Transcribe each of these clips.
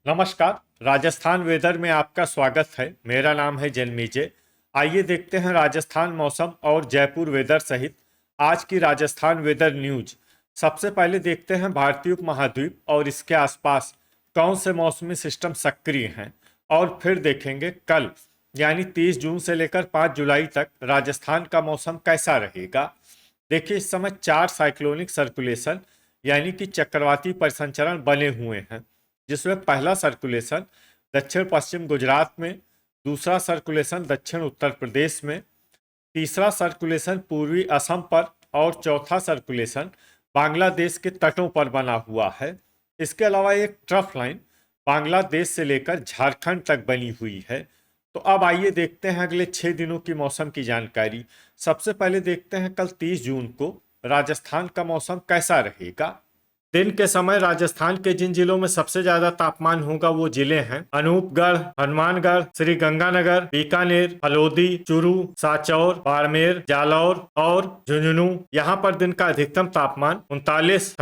नमस्कार। राजस्थान वेदर में आपका स्वागत है। मेरा नाम है जन्मेजय। आइए देखते हैं राजस्थान मौसम और जयपुर वेदर सहित आज की राजस्थान वेदर न्यूज। सबसे पहले देखते हैं भारतीय उपमहाद्वीप और इसके आसपास कौन से मौसमी सिस्टम सक्रिय हैं, और फिर देखेंगे कल यानी 30 जून से लेकर 5 जुलाई तक राजस्थान का मौसम कैसा रहेगा। देखिए, इस समय 4 साइक्लोनिक सर्कुलेशन यानी कि चक्रवाती परिसंचरण बने हुए हैं, जिसमें पहला सर्कुलेशन दक्षिण पश्चिम गुजरात में, दूसरा सर्कुलेशन दक्षिण उत्तर प्रदेश में, तीसरा सर्कुलेशन पूर्वी असम पर और चौथा सर्कुलेशन बांग्लादेश के तटों पर बना हुआ है। इसके अलावा एक ट्रफ लाइन बांग्लादेश से लेकर झारखंड तक बनी हुई है। तो अब आइए देखते हैं अगले 6 दिनों की मौसम की जानकारी। सबसे पहले देखते हैं कल 30 जून को राजस्थान का मौसम कैसा रहेगा। दिन के समय राजस्थान के जिन जिलों में सबसे ज्यादा तापमान होगा वो जिले हैं अनूपगढ़, हनुमानगढ़, श्री गंगानगर, बीकानेर, हलोदी, चूरू, साचौर, बाड़मेर, जालौर और झुंझुनू। यहाँ पर दिन का अधिकतम तापमान 39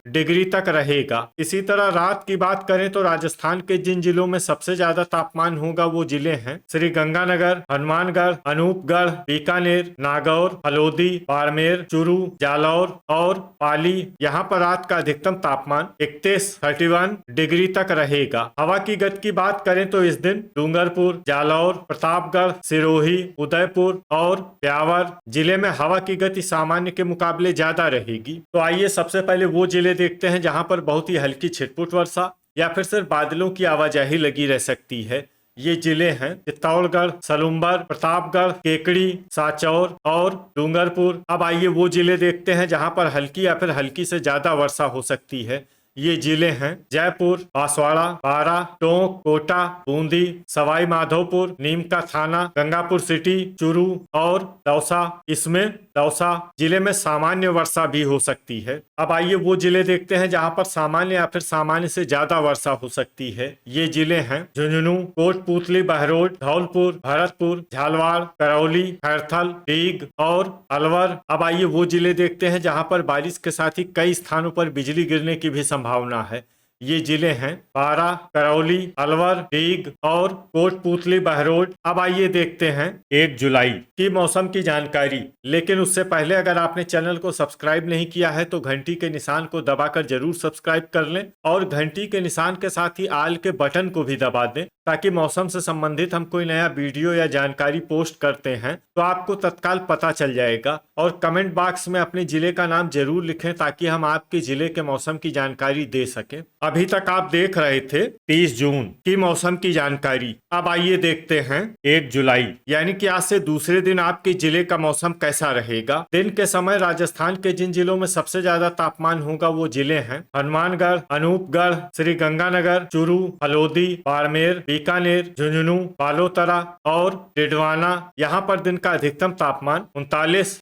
डिग्री तक रहेगा। इसी तरह रात की बात करें तो राजस्थान के जिन जिलों में सबसे ज्यादा तापमान होगा वो जिले हैं श्री गंगानगर, हनुमानगढ़, अनूपगढ़, बीकानेर, नागौर, हलोदी, बाड़मेर, चूरू, जालौर और पाली। यहाँ पर रात का अधिकतम तापमान 31 डिग्री तक रहेगा। हवा की गति की बात करें तो इस दिन डूंगरपुर, जालौर, प्रतापगढ़, सिरोही, उदयपुर और ब्यावर जिले में हवा की गति सामान्य के मुकाबले ज्यादा रहेगी। तो आइए सबसे पहले वो जिले देखते हैं जहां पर बहुत ही हल्की छिटपुट वर्षा या फिर सिर्फ बादलों की आवाजाही लगी रह सकती है। ये जिले हैं चित्तौड़गढ़, सलुम्बर, प्रतापगढ़, केकड़ी, साचौर और डूंगरपुर। अब आइए वो जिले देखते हैं जहां पर हल्की या फिर हल्की से ज्यादा वर्षा हो सकती है। ये जिले हैं जयपुर, बांसवाड़ा, बारां, टोंक, कोटा, बूंदी, सवाई माधोपुर, नीमका थाना, गंगापुर सिटी, चूरू और दौसा। इसमें दौसा जिले में सामान्य वर्षा भी हो सकती है। अब आइए वो जिले देखते हैं जहां पर सामान्य या फिर सामान्य से ज्यादा वर्षा हो सकती है। ये जिले हैं झुंझुनू, कोटपूतली, बहरोड, धौलपुर, भरतपुर, झालवाड़, करौली, खैरथल, डीग और अलवर। अब आइए वो जिले देखते हैं जहां पर बारिश के साथ ही कई स्थानों पर बिजली गिरने की भी संभावना है। ये जिले हैं बारां, करौली, अलवर, डीग और कोटपूतली, बहरोड। अब आइए देखते हैं 1 जुलाई की मौसम की जानकारी। लेकिन उससे पहले अगर आपने चैनल को सब्सक्राइब नहीं किया है तो घंटी के निशान को दबाकर जरूर सब्सक्राइब कर लें और घंटी के निशान के साथ ही आल के बटन को भी दबा दें, ताकि मौसम से संबंधित हम कोई नया वीडियो या जानकारी पोस्ट करते हैं तो आपको तत्काल पता चल जाएगा। और कमेंट बॉक्स में अपने जिले का नाम जरूर लिखें ताकि हम आपके जिले के मौसम की जानकारी दे सकें। अभी तक आप देख रहे थे 30 जून की मौसम की जानकारी। अब आइए देखते हैं 1 जुलाई यानी कि आज से दूसरे दिन आपके जिले का मौसम कैसा रहेगा। दिन के समय राजस्थान के जिन जिलों में सबसे ज्यादा तापमान होगा वो जिले हैं हनुमानगढ़, अनूपगढ़, श्री गंगानगर, चूरू, हलोदी, बाड़मेर, बीकानेर, झुंझुनू, बालोतरा और डिडवाना। यहाँ पर दिन का अधिकतम तापमान 39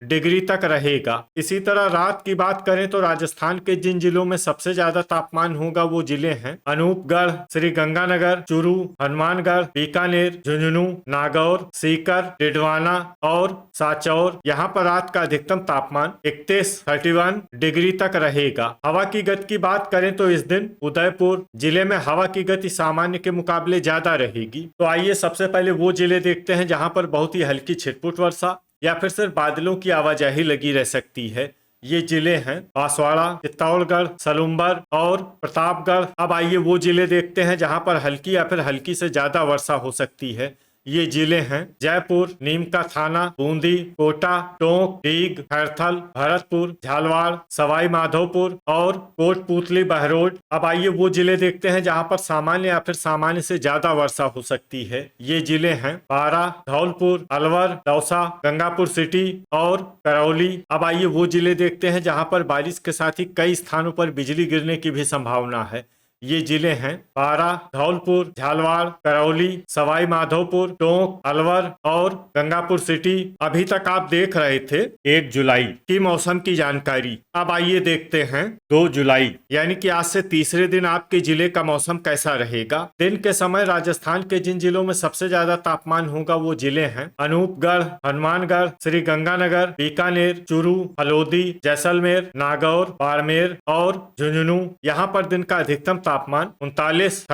डिग्री तक रहेगा। इसी तरह रात की बात करें तो राजस्थान के जिन जिलों में सबसे ज्यादा तापमान होगा वो जिले हैं अनूपगढ़, श्री गंगानगर, चूरू, हनुमानगढ़, बीकानेर, झुंझुनू, नागौर, सीकर, डिडवाना और साचौर। यहाँ पर रात का अधिकतम तापमान 31 डिग्री तक रहेगा। हवा की गति की बात करें तो इस दिन उदयपुर जिले में हवा की गति सामान्य के मुकाबले ज्यादा रहेगी। तो आइए सबसे पहले वो जिले देखते हैं जहां पर बहुत ही हल्की छिटपुट वर्षा या फिर सिर्फ बादलों की आवाजाही लगी रह सकती है। ये जिले हैं बांसवाड़ा, चित्तौड़गढ़, सलुम्बर और प्रतापगढ़। अब आइए वो जिले देखते हैं जहां पर हल्की या फिर हल्की से ज्यादा वर्षा हो सकती है। ये जिले हैं जयपुर, नीमका थाना, बूंदी, कोटा, टोंक, डीग, खैरथल, भरतपुर, झालवाड़, सवाई माधोपुर और कोटपूतली, बहरोड। अब आइए वो जिले देखते हैं जहां पर सामान्य या फिर सामान्य से ज्यादा वर्षा हो सकती है। ये जिले हैं बारां, धौलपुर, अलवर, दौसा, गंगापुर सिटी और करौली। अब आइए वो जिले देखते हैं जहां पर बारिश के साथ ही कई स्थानों पर बिजली गिरने की भी संभावना है। ये जिले हैं बारां, धौलपुर, झालवाड़, करौली, सवाई माधोपुर, टोंक, अलवर और गंगापुर सिटी। अभी तक आप देख रहे थे 1 जुलाई की मौसम की जानकारी। अब आइए देखते हैं 2 जुलाई यानी कि आज से तीसरे दिन आपके जिले का मौसम कैसा रहेगा। दिन के समय राजस्थान के जिन जिलों में सबसे ज्यादा तापमान होगा वो जिले हैं अनूपगढ़, हनुमानगढ़, श्री गंगानगर, बीकानेर, चूरू, हलोदी, जैसलमेर, नागौर, बाड़मेर और झुंझुनू। यहाँ पर दिन का अधिकतम तापमान 39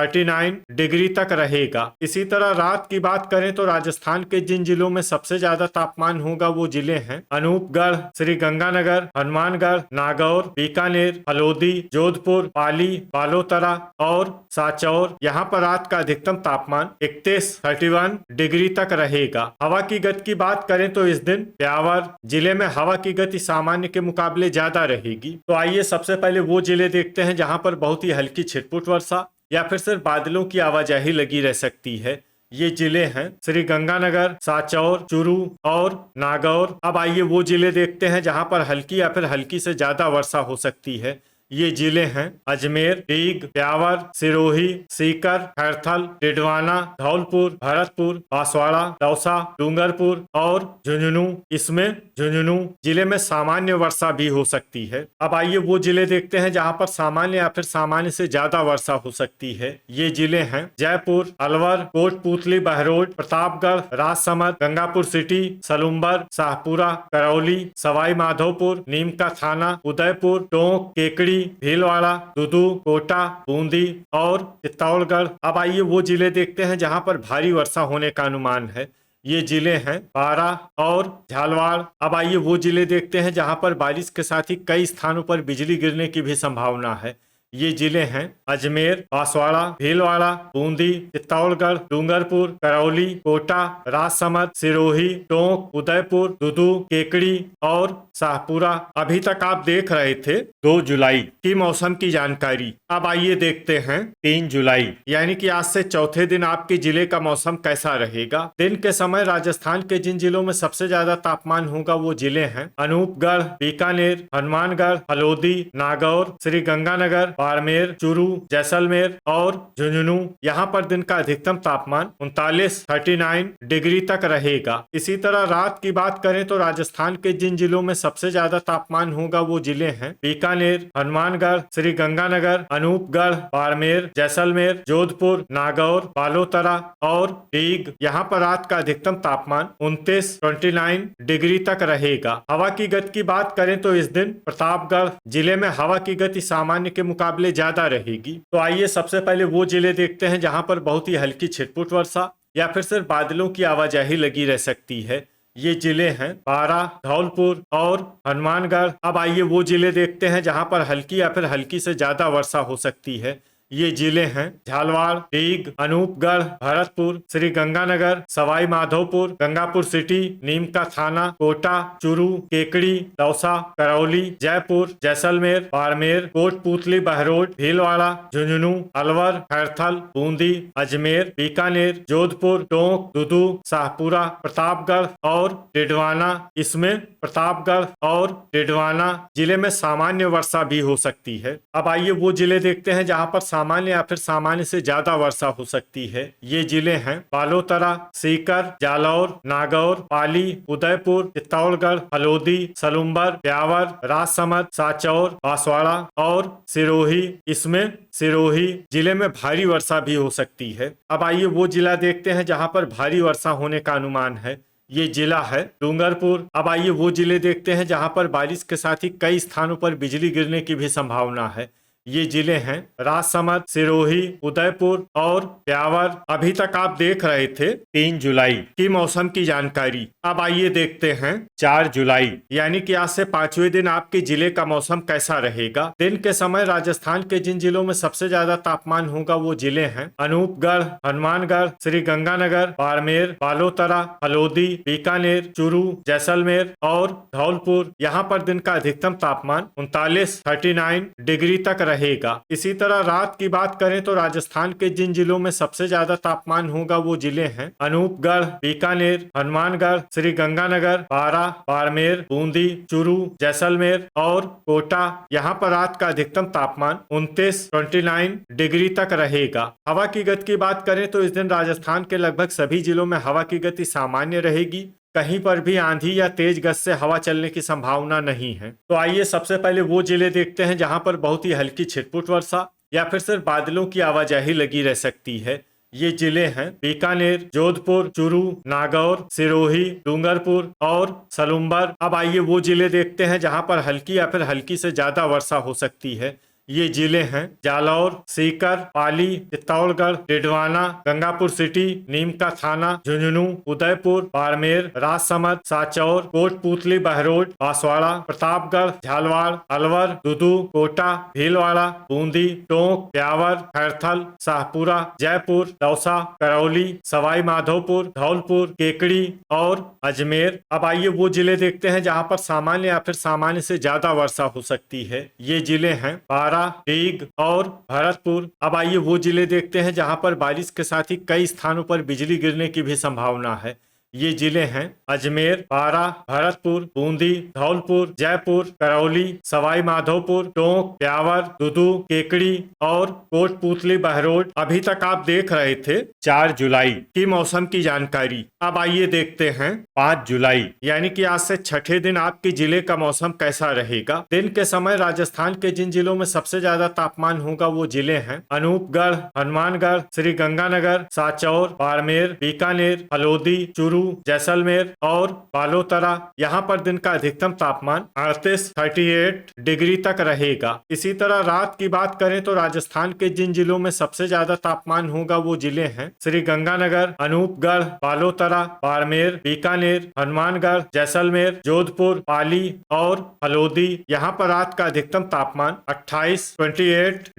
डिग्री तक रहेगा। इसी तरह रात की बात करें तो राजस्थान के जिन जिलों में सबसे ज्यादा तापमान होगा वो जिले हैं अनूपगढ़, श्रीगंगानगर, हनुमानगढ़, नागौर, बीकानेर, हलोदी, जोधपुर, पाली, बालोतरा और सांचौर। यहाँ पर रात का अधिकतम तापमान 31 डिग्री तक रहेगा। हवा की गति की बात करें तो इस दिन ब्यावर जिले में हवा की गति सामान्य के मुकाबले ज्यादा रहेगी। तो आइए सबसे पहले वो जिले देखते हैं जहां पर बहुत ही हल्की छिटपुट वर्षा या फिर सिर्फ बादलों की आवाजाही लगी रह सकती है। ये जिले हैं श्रीगंगानगर, सांचौर, चूरू और नागौर। अब आइए वो जिले देखते हैं जहां पर हल्की या फिर हल्की से ज्यादा वर्षा हो सकती है। ये जिले हैं अजमेर, डीग, ब्यावर, सिरोही, सीकर, खैरथल, डिडवाना, धौलपुर, भरतपुर, बांसवाड़ा, दौसा, डूंगरपुर और झुंझुनू। इसमें झुंझुनू जिले में सामान्य वर्षा भी हो सकती है। अब आइए वो जिले देखते हैं जहां पर सामान्य या फिर सामान्य से ज्यादा वर्षा हो सकती है। ये जिले हैं जयपुर, अलवर, कोटपूतली, बहरोड, प्रतापगढ़, राजसमंद, गंगापुर सिटी, सलुम्बर, शाहपुरा, करौली, सवाई माधोपुर, नीमका थाना, उदयपुर, टोंक, केकड़ी, भीलवाड़ा, दुदू, कोटा, बूंदी और चित्तौड़गढ़। अब आइए वो जिले देखते हैं जहां पर भारी वर्षा होने का अनुमान है। ये जिले हैं बारा और झालवाड़। अब आइए वो जिले देखते हैं जहां पर बारिश के साथ ही कई स्थानों पर बिजली गिरने की भी संभावना है। ये जिले हैं अजमेर, बांसवाड़ा, भीलवाड़ा, बूंदी, चित्तौड़गढ़, डूंगरपुर, करौली, कोटा, राजसमंद, सिरोही, टोंक, उदयपुर, दुदू, केकड़ी और शाहपुरा। अभी तक आप देख रहे थे 2 जुलाई की मौसम की जानकारी। अब आइए देखते हैं 3 जुलाई यानी कि आज से चौथे दिन आपके जिले का मौसम कैसा रहेगा। दिन के समय राजस्थान के जिन जिलों में सबसे ज्यादा तापमान होगा वो जिले हैं अनूपगढ़, बीकानेर, हनुमानगढ़, हलोदी, नागौर, श्रीगंगानगर, बाड़मेर, चूरू, जैसलमेर और झुंझुनू। यहाँ पर दिन का अधिकतम तापमान 39 डिग्री तक रहेगा। इसी तरह रात की बात करें तो राजस्थान के जिन जिलों में सबसे ज्यादा तापमान होगा वो जिले हैं बीकानेर, हनुमानगढ़, श्रीगंगानगर, अनूपगढ़, बाड़मेर, जैसलमेर, जोधपुर, नागौर, बालोतरा और डीग। यहाँ पर रात का अधिकतम तापमान 29 डिग्री तक रहेगा। हवा की गति की बात करें तो इस दिन प्रतापगढ़ जिले में हवा की गति सामान्य के मुकाबले ज्यादा रहेगी। तो आइए सबसे पहले वो जिले देखते हैं जहां पर बहुत ही हल्की छिटपुट वर्षा या फिर सिर्फ बादलों की आवाजाही लगी रह सकती है। ये जिले हैं बारा, धौलपुर और हनुमानगढ़। अब आइए वो जिले देखते हैं जहां पर हल्की या फिर हल्की से ज्यादा वर्षा हो सकती है। ये जिले हैं झालवाड़, डीग, अनूपगढ़, भरतपुर, श्रीगंगानगर, सवाई माधोपुर, गंगापुर सिटी, नीमका थाना, कोटा, चूरू, केकड़ी, दौसा, करौली, जयपुर, जैसलमेर, बाड़मेर, कोटपूतली, बहरोड, भीलवाड़ा, झुंझुनू, अलवर, खैरथल, बूंदी, अजमेर, बीकानेर, जोधपुर, टोंक, दुदू, शाहपुरा, प्रतापगढ़ और डिडवाना। इसमें प्रतापगढ़ और डिडवाना जिले में सामान्य वर्षा भी हो सकती है। अब आइए वो जिले देखते हैं जहां पर सामान्य या फिर सामान्य से ज्यादा वर्षा हो सकती है। ये जिले हैं बालोतरा, सीकर, जालौर, नागौर, पाली, उदयपुर, चित्तौड़गढ़, हलोदी, सलुम्बर, ब्यावर, राजसमंद, सांचौर, बांसवाड़ा और सिरोही। इसमें सिरोही जिले में भारी वर्षा भी हो सकती है। अब आइए वो जिला देखते हैं जहां पर भारी वर्षा होने का अनुमान है। ये जिला है डूंगरपुर। अब आइए वो जिले देखते हैं जहां पर बारिश के साथ ही कई स्थानों पर बिजली गिरने की भी संभावना है। ये जिले हैं राजसमंद, सिरोही, उदयपुर और ब्यावर। अभी तक आप देख रहे थे 3 जुलाई की मौसम की जानकारी। अब आइए देखते हैं 4 जुलाई यानी कि आज से 5वें दिन आपके जिले का मौसम कैसा रहेगा। दिन के समय राजस्थान के जिन जिलों में सबसे ज्यादा तापमान होगा वो जिले हैं अनूपगढ़, हनुमानगढ़, श्रीगंगानगर, बाड़मेर, बालोतरा, हलोदी, बीकानेर, चूरू, जैसलमेर और धौलपुर। यहाँ पर दिन का अधिकतम तापमान 39 डिग्री तक रहेगा। इसी तरह रात की बात करें तो राजस्थान के जिन जिलों में सबसे ज्यादा तापमान होगा वो जिले हैं अनूपगढ़, बीकानेर, हनुमानगढ़, श्रीगंगानगर, बारा, बाड़मेर, बूंदी, चूरू, जैसलमेर और कोटा। यहाँ पर रात का अधिकतम तापमान 29 डिग्री तक रहेगा। हवा की गति की बात करें तो इस दिन राजस्थान के लगभग सभी जिलों में हवा की गति सामान्य रहेगी। कहीं पर भी आंधी या तेज गति से हवा चलने की संभावना नहीं है। तो आइए सबसे पहले वो जिले देखते हैं जहां पर बहुत ही हल्की छिटपुट वर्षा या फिर सिर्फ बादलों की आवाजाही लगी रह सकती है। ये जिले हैं बीकानेर, जोधपुर, चूरू, नागौर, सिरोही, डूंगरपुर और सलुम्बर। अब आइए वो जिले देखते हैं जहां पर हल्की या फिर हल्की से ज्यादा वर्षा हो सकती है। ये जिले हैं जालौर, सीकर, पाली, चित्तौड़गढ़, डिडवाना, गंगापुर सिटी, नीमका थाना, झुंझुनू, उदयपुर, बाड़मेर, राजसमंद, सांचौर, कोटपूतली, बहरोड, बांसवाड़ा, प्रतापगढ़, झालवाड़, अलवर, दुदू, कोटा, भीलवाड़ा, बूंदी, टोंक, ब्यावर, खैरथल, शाहपुरा, जयपुर, दौसा, करौली, सवाई माधोपुर, धौलपुर, केकड़ी और अजमेर। अब आइए वो जिले देखते हैं जहां पर सामान्य या फिर सामान्य से ज्यादा वर्षा हो सकती है। ये जिले हैं बारा, डीग और भरतपुर। अब आइए वो जिले देखते हैं जहां पर बारिश के साथ ही कई स्थानों पर बिजली गिरने की भी संभावना है। ये जिले हैं अजमेर, बारा, भरतपुर, बूंदी, धौलपुर, जयपुर, करौली, सवाई माधोपुर, टोंक, ब्यावर, दुदू, केकड़ी और कोटपूतली, बहरोड। अभी तक आप देख रहे थे 4 जुलाई की मौसम की जानकारी। अब आइए देखते हैं 5 जुलाई यानी कि आज से छठे दिन आपके जिले का मौसम कैसा रहेगा। दिन के समय राजस्थान के जिन जिलों में सबसे ज्यादा तापमान होगा वो जिले हैं अनूपगढ़, हनुमानगढ़, श्री गंगानगर, सांचौर, बाड़मेर, बीकानेर, हलोदी, चूरू, जैसलमेर और बालोतरा। यहाँ पर दिन का अधिकतम तापमान 38 डिग्री तक रहेगा। इसी तरह रात की बात करें तो राजस्थान के जिन जिलों में सबसे ज्यादा तापमान होगा वो जिले हैं श्री गंगानगर, अनूपगढ़, बालोतरा, बाड़मेर, बीकानेर, हनुमानगढ़, जैसलमेर, जोधपुर, पाली और हलोदी। यहाँ पर रात का अधिकतम तापमान 28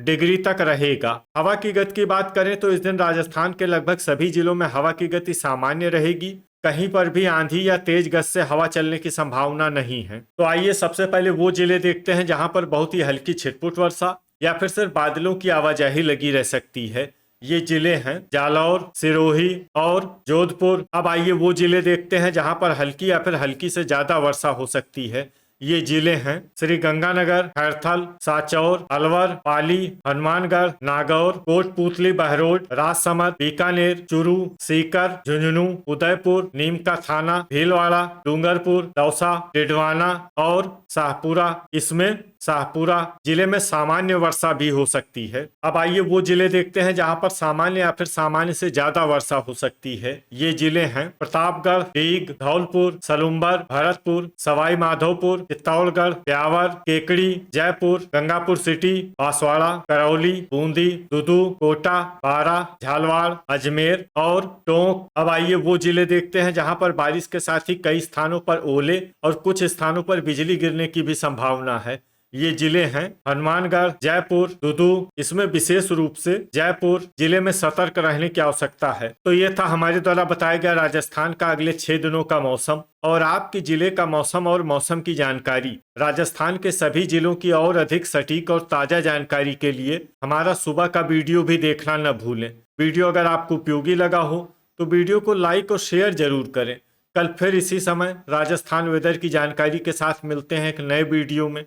डिग्री तक रहेगा। हवा की गति की बात करें तो इस दिन राजस्थान के लगभग सभी जिलों में हवा की गति सामान्य रहेगी। कहीं पर भी आंधी या तेज गति से हवा चलने की संभावना नहीं है। तो आइए सबसे पहले वो जिले देखते हैं जहां पर बहुत ही हल्की छिटपुट वर्षा या फिर सिर्फ बादलों की आवाजाही लगी रह सकती है। ये जिले हैं जालौर, सिरोही और जोधपुर। अब आइए वो जिले देखते हैं जहां पर हल्की या फिर हल्की से ज्यादा वर्षा हो सकती है। ये जिले हैं श्री गंगानगर, खैरथल, सांचौर, अलवर, पाली, हनुमानगढ़, नागौर, कोटपूतली, बहरोड, राजसमंद, बीकानेर, चूरू, सीकर, झुंझुनू, उदयपुर, नीमका थाना, भीलवाड़ा, डूंगरपुर, दौसा, डिडवाना और शाहपुरा। इसमें शाहपुरा जिले में सामान्य वर्षा भी हो सकती है। अब आइए वो जिले देखते हैं जहां पर सामान्य या फिर सामान्य से ज्यादा वर्षा हो सकती है। ये जिले हैं प्रतापगढ़, डीग, धौलपुर, सलुम्बर, भरतपुर, सवाई माधोपुर, चित्तौड़गढ़, ब्यावर, केकड़ी, जयपुर, गंगापुर सिटी, बांसवाड़ा, करौली, बूंदी, दुदू, कोटा, बारा, झालवाड़, अजमेर और टोंक। अब आइए वो जिले देखते हैं जहां पर बारिश के साथ ही कई स्थानों पर ओले और कुछ स्थानों पर बिजली गिरने की भी संभावना है। ये जिले हैं हनुमानगढ़, जयपुर, दुदू। इसमें विशेष रूप से जयपुर जिले में सतर्क रहने की आवश्यकता है। तो ये था हमारे द्वारा बताया गया राजस्थान का अगले 6 दिनों का मौसम और आपके जिले का मौसम और मौसम की जानकारी। राजस्थान के सभी जिलों की और अधिक सटीक और ताजा जानकारी के लिए हमारा सुबह का वीडियो भी देखना न भूलें। वीडियो अगर आपको उपयोगी लगा हो तो वीडियो को लाइक और शेयर जरूर करें। कल फिर इसी समय राजस्थान वेदर की जानकारी के साथ मिलते हैं एक नए वीडियो में।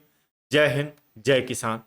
जय हिंद, जय किसान।